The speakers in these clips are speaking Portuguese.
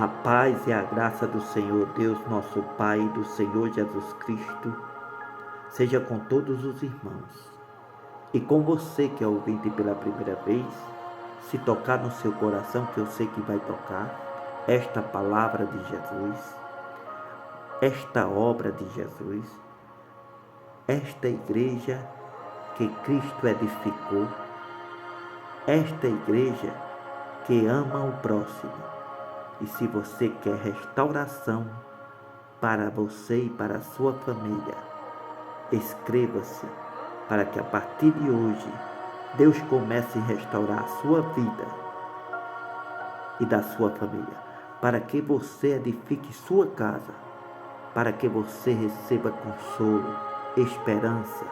A paz e a graça do Senhor Deus, nosso Pai, e do Senhor Jesus Cristo, seja com todos os irmãos. E com você que é ouvinte pela primeira vez, se tocar no seu coração, que eu sei que vai tocar, esta palavra de Jesus, esta obra de Jesus, esta igreja que Cristo edificou, esta igreja que ama o próximo. E se você quer restauração para você e para a sua família, inscreva-se para que a partir de hoje Deus comece a restaurar a sua vida e da sua família, para que você edifique sua casa, para que você receba consolo, esperança,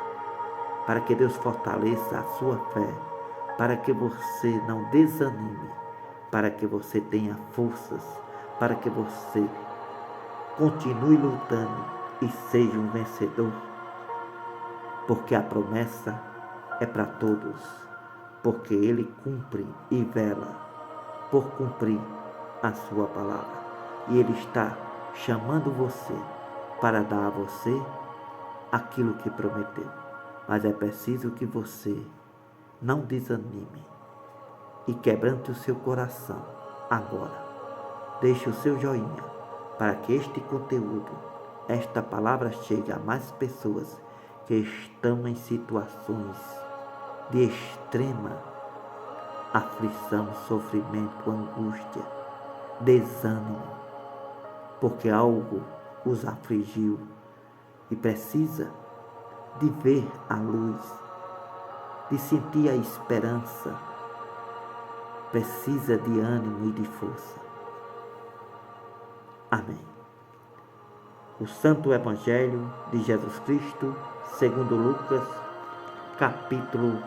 para que Deus fortaleça a sua fé, para que você não desanime, para que você tenha forças, para que você continue lutando e seja um vencedor, porque a promessa é para todos, porque Ele cumpre e vela por cumprir a sua palavra, e Ele está chamando você para dar a você aquilo que prometeu, mas é preciso que você não desanime e quebrante o seu coração agora. Deixe o seu joinha para que este conteúdo, esta palavra chegue a mais pessoas que estão em situações de extrema aflição, sofrimento, angústia, desânimo, porque algo os afligiu e precisa de ver a luz, de sentir a esperança, precisa de ânimo e de força. Amém. O Santo Evangelho de Jesus Cristo, segundo Lucas, capítulo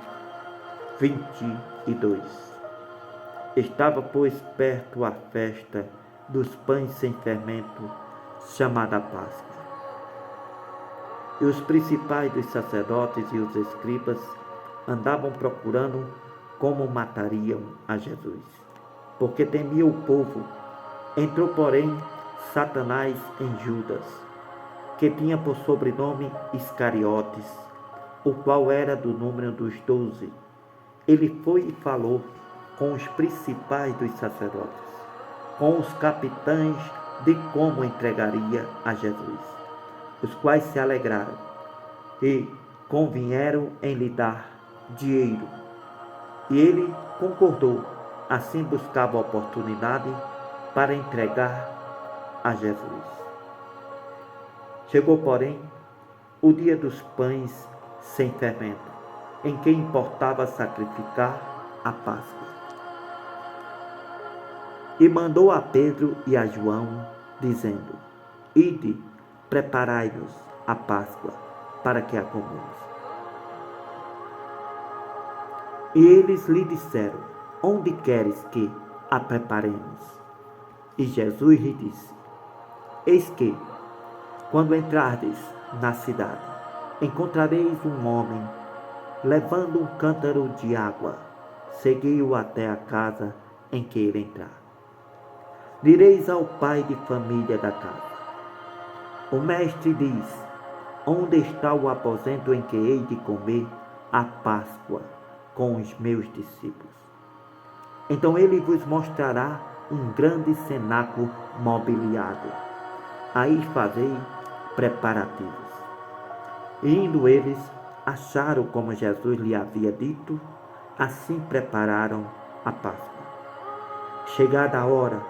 22. Estava, pois, perto a festa dos pães sem fermento, chamada Páscoa. E os principais dos sacerdotes e os escribas andavam procurando como matariam a Jesus, porque temia o povo. Entrou, porém, Satanás em Judas, que tinha por sobrenome Iscariotes, o qual era do número dos 12. Ele foi e falou com os principais dos sacerdotes, com os capitães, de como entregaria a Jesus, os quais se alegraram e convieram em lhe dar dinheiro. E ele concordou, assim buscava a oportunidade para entregar a Jesus. Chegou, porém, o dia dos pães sem fermento, em que importava sacrificar a Páscoa. E mandou a Pedro e a João, dizendo: Ide, preparai-nos a Páscoa, para que a comamos. E eles lhe disseram: Onde queres que a preparemos? E Jesus lhe disse: Eis que, quando entrardes na cidade, encontrareis um homem levando um cântaro de água. Segui-o até a casa em que ele entrar. Direis ao pai de família da casa: O mestre diz: Onde está o aposento em que hei de comer a Páscoa com os meus discípulos? Então ele vos mostrará um grande cenáculo mobiliado. Aí fazei preparativos. E indo eles, acharam como Jesus lhe havia dito, assim prepararam a Páscoa. Chegada a hora,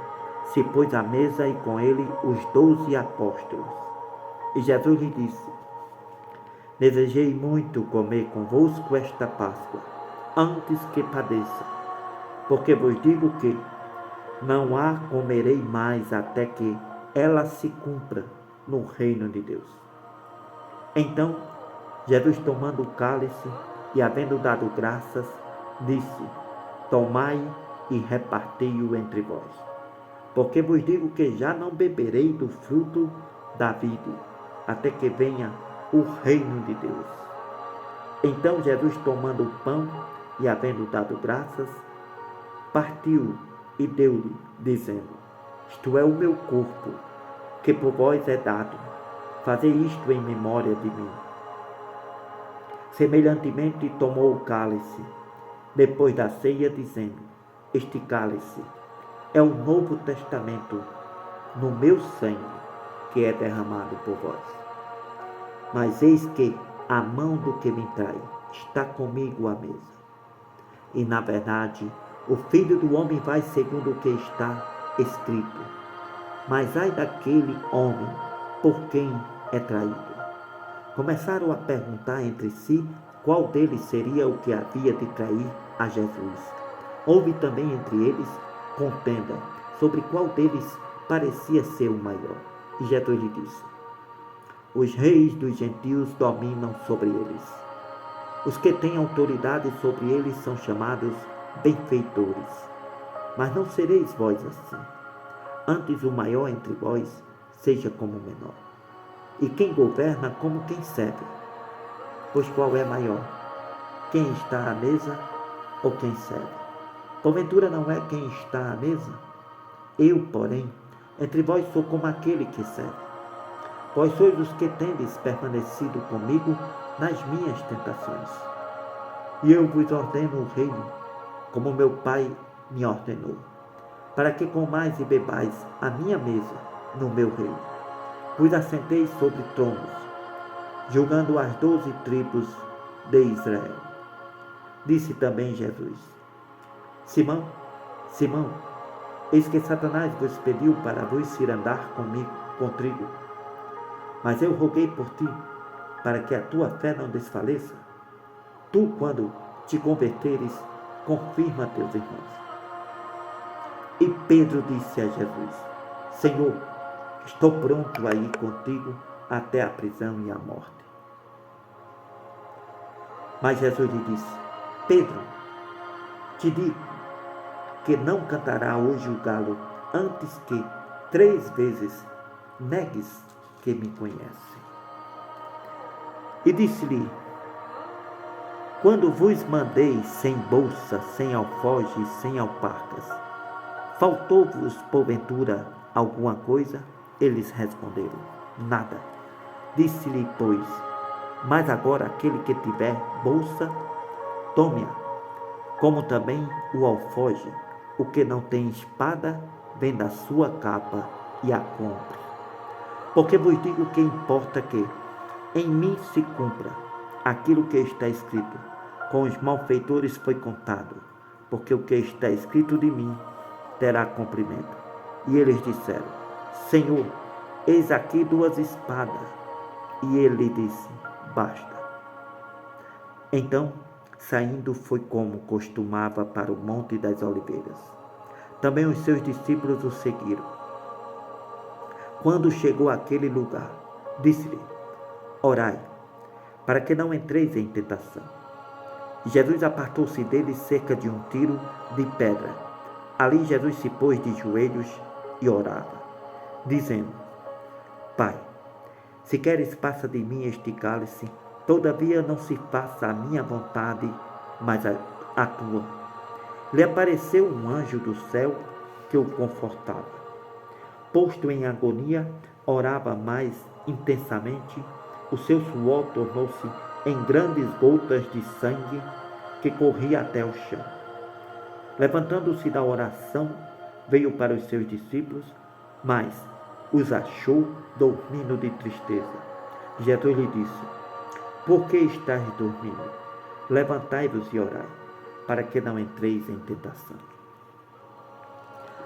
se pôs à mesa e com ele os 12 apóstolos. E Jesus lhe disse: Desejei muito comer convosco esta Páscoa, antes que padeça, porque vos digo que não a comerei mais até que ela se cumpra no reino de Deus. Então, Jesus, tomando o cálice e havendo dado graças, disse: Tomai e repartei-o entre vós, porque vos digo que já não beberei do fruto da vide, até que venha o reino de Deus. Então Jesus, tomando o pão e havendo dado graças, partiu e deu-lhe, dizendo: isto é o meu corpo, que por vós é dado. Fazei isto em memória de mim. Semelhantemente tomou o cálice, depois da ceia, dizendo: este cálice é o novo testamento no meu sangue, que é derramado por vós. Mas eis que a mão do que me trai está comigo à mesa. E na verdade, o Filho do Homem vai segundo o que está escrito. Mas ai daquele homem por quem é traído. Começaram a perguntar entre si qual deles seria o que havia de trair a Jesus. Houve também entre eles contenda sobre qual deles parecia ser o maior. E Jesus lhe disse: os reis dos gentios dominam sobre eles. Os que têm autoridade sobre eles são chamados benfeitores. Mas não sereis vós assim. Antes o maior entre vós seja como o menor. E quem governa como quem serve. Pois qual é maior? Quem está à mesa ou quem serve? Porventura não é quem está à mesa? Eu, porém, entre vós sou como aquele que serve. Vós sois os que tendes permanecido comigo nas minhas tentações. E eu vos ordeno o reino, como meu Pai me ordenou, para que comais e bebais a minha mesa no meu reino. Vos assenteis sobre tronos, julgando as 12 tribos de Israel. Disse também Jesus: Simão, Simão, eis que Satanás vos pediu para vos cirandar comigo, contigo. Mas eu roguei por ti, para que a tua fé não desfaleça. Tu, quando te converteres, confirma teus irmãos. E Pedro disse a Jesus: Senhor, estou pronto a ir contigo até a prisão e a morte. Mas Jesus lhe disse: Pedro, te digo que não cantará hoje o galo antes que 3 vezes negues que me conhece. E disse-lhe: quando vos mandei sem bolsa, sem alforje, sem alparcas, faltou-vos porventura alguma coisa? Eles responderam: nada. Disse-lhe, pois: mas agora aquele que tiver bolsa, tome-a, como também o alforje. O que não tem espada, venda a sua capa e a compre. Porque vos digo que importa que em mim se cumpra aquilo que está escrito: com os malfeitores foi contado, porque o que está escrito de mim terá cumprimento. E eles disseram: Senhor, eis aqui 2 espadas. E ele disse: basta. Então, saindo, foi como costumava para o Monte das Oliveiras. Também os seus discípulos o seguiram. Quando chegou àquele lugar, disse-lhe: orai, para que não entreis em tentação. E Jesus apartou-se deles cerca de 1 tiro de pedra. Ali Jesus se pôs de joelhos e orava, dizendo: Pai, se queres, passa de mim este cálice, todavia não se faça a minha vontade, mas a tua. Lhe apareceu um anjo do céu que o confortava. Posto em agonia, orava mais intensamente. O seu suor tornou-se em grandes gotas de sangue que corria até o chão. Levantando-se da oração, veio para os seus discípulos, mas os achou dormindo de tristeza. Jesus lhe disse: por que estáis dormindo? Levantai-vos e orai, para que não entreis em tentação.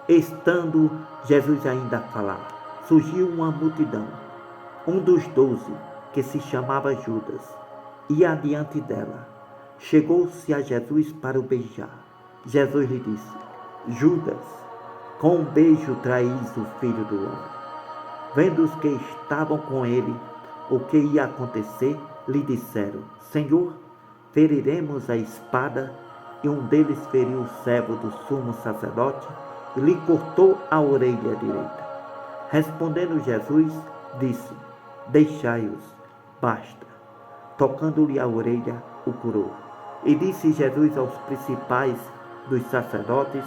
Estando Jesus ainda a falar, surgiu uma multidão. Um dos 12, que se chamava Judas, ia adiante dela. Chegou-se a Jesus para o beijar. Jesus lhe disse: Judas, com um beijo traís o Filho do Homem. Vendo os que estavam com ele o que ia acontecer, lhe disseram: Senhor, feriremos a espada? E um deles feriu o servo do sumo sacerdote e lhe cortou a orelha direita. Respondendo Jesus, disse: deixai-os, basta. Tocando-lhe a orelha, o curou. E disse Jesus aos principais dos sacerdotes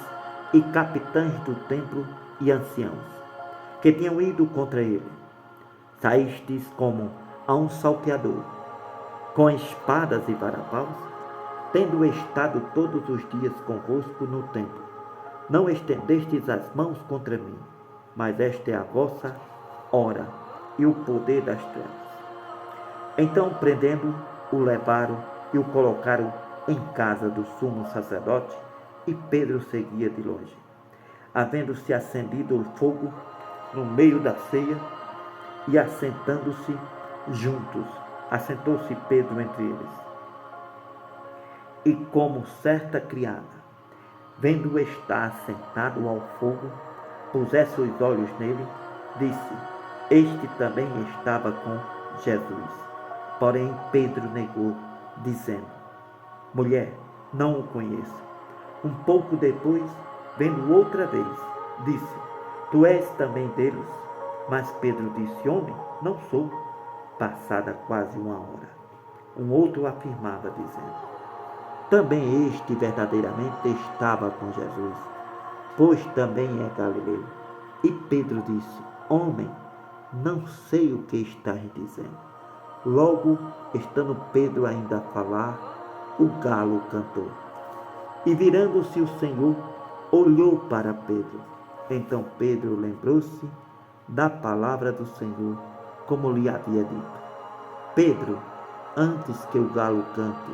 e capitães do templo e anciãos, que tinham ido contra ele. Saístes como a um salteador, com espadas e varapaus, tendo estado todos os dias convosco no templo. Não estendestes as mãos contra mim, mas esta é a vossa hora e o poder das trevas. Então, prendendo, o levaram e o colocaram em casa do sumo sacerdote, e Pedro seguia de longe. Havendo-se acendido o fogo no meio da ceia, e assentando-se juntos, assentou-se Pedro entre eles. E como certa criada, vendo-o estar sentado ao fogo, pusesse os olhos nele, disse: Este também estava com Jesus. Porém Pedro negou, dizendo: Mulher, não o conheço. Um pouco depois, vendo outra vez, disse: Tu és também deles? Mas Pedro disse: Homem, não sou. Passada quase uma hora, um outro afirmava, dizendo: Também este verdadeiramente estava com Jesus, pois também é galileu. E Pedro disse: Homem, não sei o que estás dizendo. Logo, estando Pedro ainda a falar, o galo cantou. E virando-se o Senhor, olhou para Pedro. Então Pedro lembrou-se da palavra do Senhor, como lhe havia dito: Pedro, antes que o galo cante,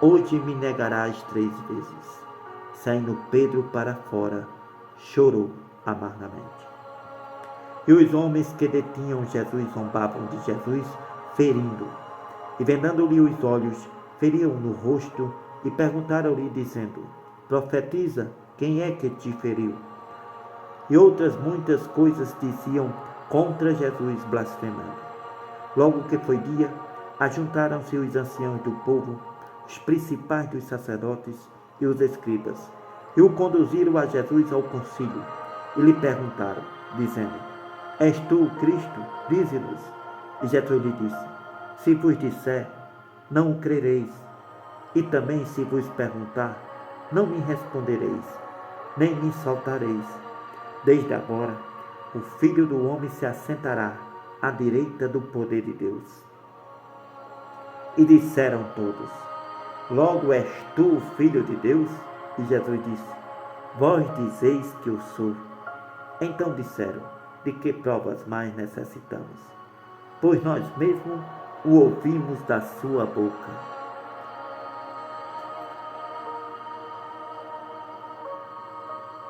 hoje me negarás 3 vezes. Saindo Pedro para fora, chorou amargamente. E os homens que detinham Jesus zombavam de Jesus, ferindo. E vendando-lhe os olhos, feriam no rosto e perguntaram-lhe, dizendo: Profetiza, quem é que te feriu? E outras muitas coisas diziam contra Jesus, blasfemando. Logo que foi dia, ajuntaram-se os anciãos do povo, os principais dos sacerdotes e os escribas, e o conduziram a Jesus ao concílio, e lhe perguntaram, dizendo: És tu o Cristo? Dize-nos. E Jesus lhe disse: Se vos disser, não o crereis, e também se vos perguntar, não me respondereis, nem me soltareis. Desde agora, o Filho do Homem se assentará à direita do poder de Deus. E disseram todos: Logo és tu o Filho de Deus? E Jesus disse: Vós dizeis que eu sou. Então disseram: De que provas mais necessitamos? Pois nós mesmos o ouvimos da sua boca.